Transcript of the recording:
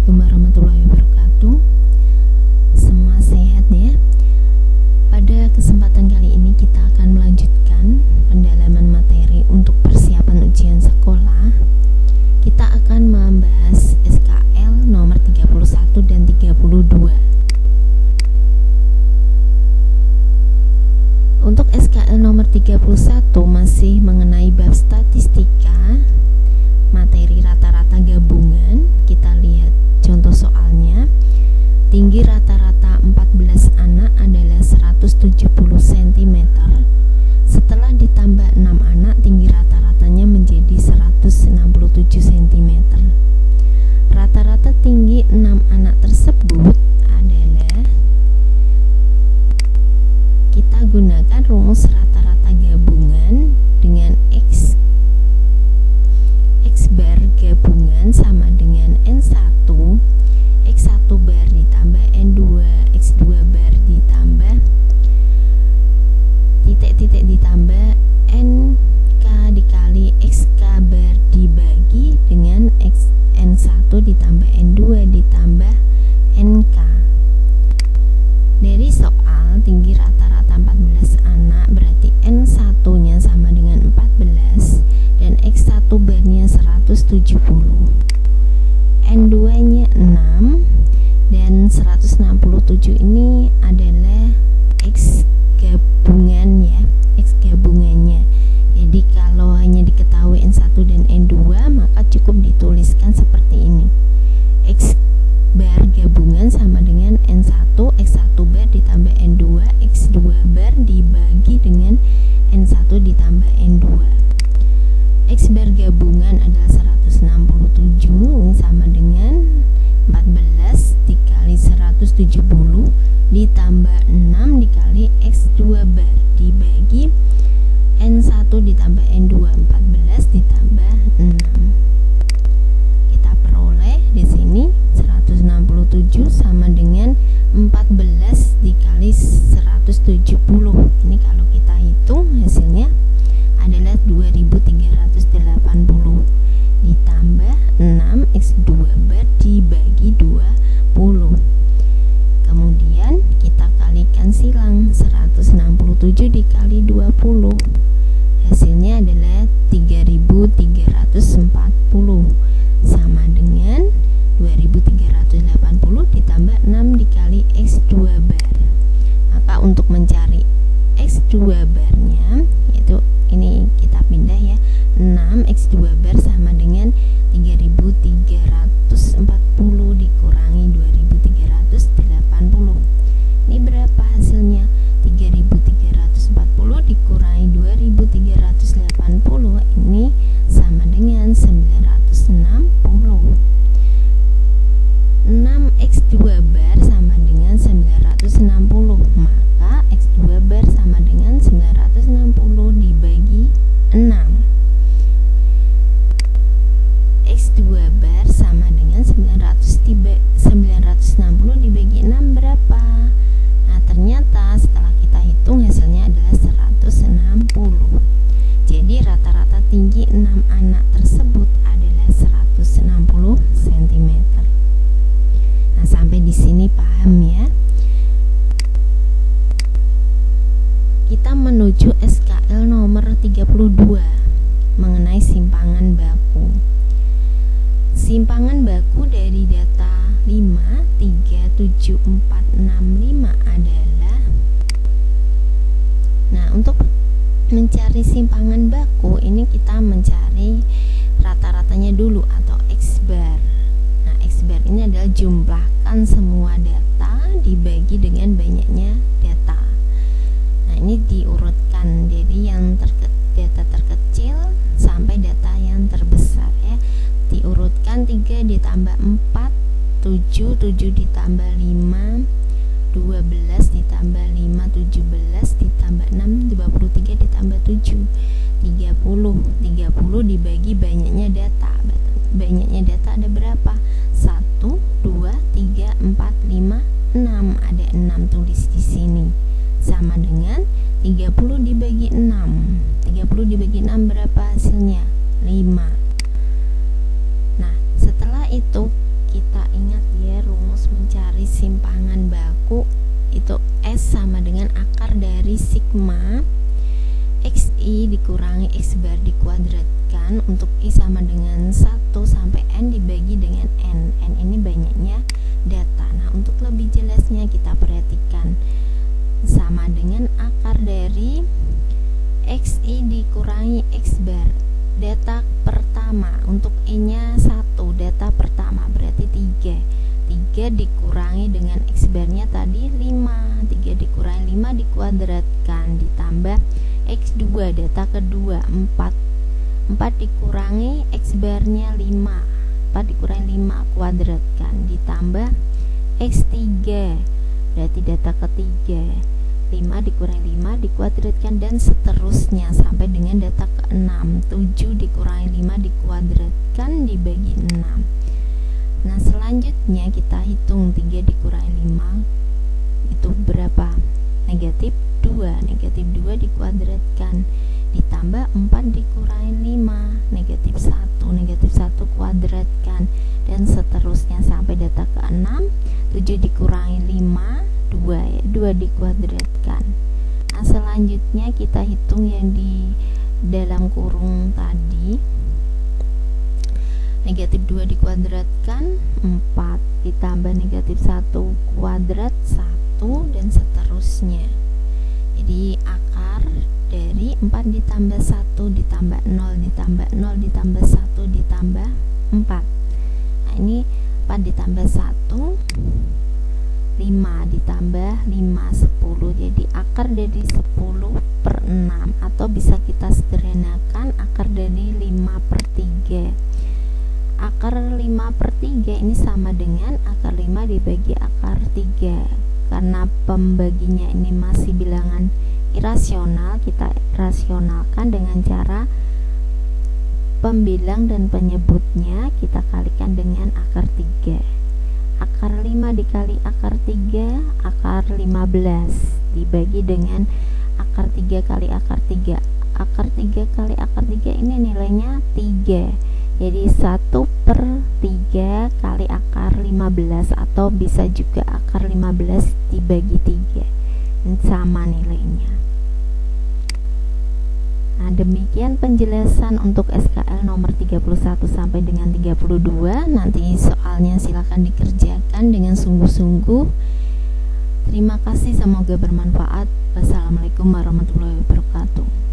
Assalamualaikum warahmatullahi wabarakatuh. Semua sehat ya. Pada kesempatan kali ini kita akan melanjutkan pendalaman materi untuk persiapan ujian sekolah. Kita akan membahas SKL nomor 31 dan 32. Untuk SKL nomor 31 masih mengenai bab statistika, materi rata-rata gabungan. Kita lihat contoh soalnya. Tinggi rata-rata 14 anak adalah 170 cm. Setelah ditambah 6 anak, tinggi rata-ratanya menjadi 167 cm. Rata-rata tinggi 6 anak tersebut adalah, kita gunakan rumus rata-rata gabungan dengan X bar gabungan sama dengan N1, X1 bar ditambah N2, X2 bar ditambah titik-titik ditambah NK dikali XK bar dibagi dengan N1 ditambah N2 ditambah NK. Dari soal tinggi rata-rata 14 anak berarti N1 nya sama dengan 14 dan X1 barnya 170, N2 nya 6 dan 167 ini adalah X gabungan ya, X gabungannya. Jadi kalau hanya diketahui N1 dan N2 maka cukup dituliskan seperti ini. X bar gabungan sama dengan N1, X1 bar ditambah N2, X2 bar dibagi dengan N1 ditambah N2. X bar gabungan adalah 167, ini sama dengan 14 dikali 170 ditambah 6 dikali X2 bar dibagi N1 ditambah N2, 14 ditambah 6. Kita peroleh di sini 167 sama dengan 14 dikali 170. Ini kalau kita hitung hasilnya adalah 2380 ditambah 6 X2 bar dibagi 20. Kemudian kita kalikan silang, 167 dikali 20 hasilnya adalah 3340 sama dengan 2380 ditambah 6 dikali X2 bar. Maka untuk mencari X2 barnya, yaitu ini kita pindah ya, 6 X2 bar sama dengan 3340 dikurangi 2380. Ini berapa hasilnya? 3340 dikurangi 2380, ini sama dengan 960. 6 X2 bar sama dengan 960, maka X2 bar sama dengan 960 dibagi 6. X2 bar sama dengan 960 dibagi 6 berapa? Nah, ternyata setelah kita hitung hasilnya adalah 160. Jadi rata-rata tinggi 6 anak tersebut adalah 160 cm. Nah, sampai di sini paham ya? Kita menuju SKL nomor 32 mengenai simpangan baku. Simpangan baku dari data 5, 3, 7, 4, 6, 5 adalah, nah untuk mencari simpangan baku ini kita mencari rata-ratanya dulu atau X bar. Nah, X bar ini adalah jumlahkan semua data dibagi dengan banyaknya data. Nah, ini diurutkan dari yang data terkecil sampai data yang terbesar ya. Diurutkan 3 ditambah 4, 7, 7 ditambah 5, 12 ditambah 5, 17 ditambah 6, 23 ditambah 7, 30. 30 dibagi banyaknya data. Banyaknya data ada berapa? 1, 2, 3, 4, 5, 6. Ada 6 tulis di sini. Sama dengan 30 dibagi 6. 30 dibagi 6 berapa hasilnya? 5. Nah, setelah itu kita ingat simpangan baku itu S sama dengan akar dari sigma XI dikurangi X bar dikuadratkan untuk I sama dengan 1 sampai N dibagi dengan N. N ini banyaknya data. Nah, untuk lebih jelasnya kita perhatikan sama dengan akar dari XI dikurangi X bar. Data pertama untuk I-nya 1, data pertama berarti 3. 3 dikurangi dengan X barnya tadi 5. 3 dikurangi 5 dikuadratkan ditambah X2, data kedua 4. 4 dikurangi X barnya 5. 4 dikurangi 5 kuadratkan ditambah X3, berarti data ketiga 5 dikurangi 5 dikuadratkan dan seterusnya sampai dengan data ke-6. 7 dikurangi 5 dikuadratkan dibagi 6. Nah, selanjutnya kita hitung 3 dikurangi 5 itu berapa? Negatif 2. Negatif 2 dikuadratkan ditambah 4 dikurangi 5 negatif 1. Negatif 1 kuadratkan dan seterusnya sampai data ke-6. 7 dikurangi 5 2 ya, 2 dikuadratkan. Nah, selanjutnya kita hitung yang di dalam kurung tadi. Negatif 2 dikuadratkan 4 ditambah negatif 1 kuadrat 1 dan seterusnya. Jadi akar dari 4 ditambah 1 ditambah 0 ditambah 0 ditambah 1 ditambah 4. Nah, ini 4 ditambah 1 5 ditambah 5 10. Jadi akar dari 10 per 6 atau bisa kita sederhanakan akar dari 5 per 3. Akar 5 per 3 ini sama dengan akar 5 dibagi akar 3. Karena pembaginya ini masih bilangan irasional, kita rasionalkan dengan cara pembilang dan penyebutnya kita kalikan dengan akar 3. Akar 5 dikali akar 3 akar 15 dibagi dengan akar 3 kali akar 3. Akar 3 kali akar 3 ini nilainya 3. Jadi 1 per 3 kali akar 15 atau bisa juga akar 15 dibagi 3. Ini sama nilainya. Nah, demikian penjelasan untuk SKL nomor 31 sampai dengan 32. Nanti soalnya silakan dikerjakan dengan sungguh-sungguh. Terima kasih, semoga bermanfaat. Wassalamualaikum warahmatullahi wabarakatuh.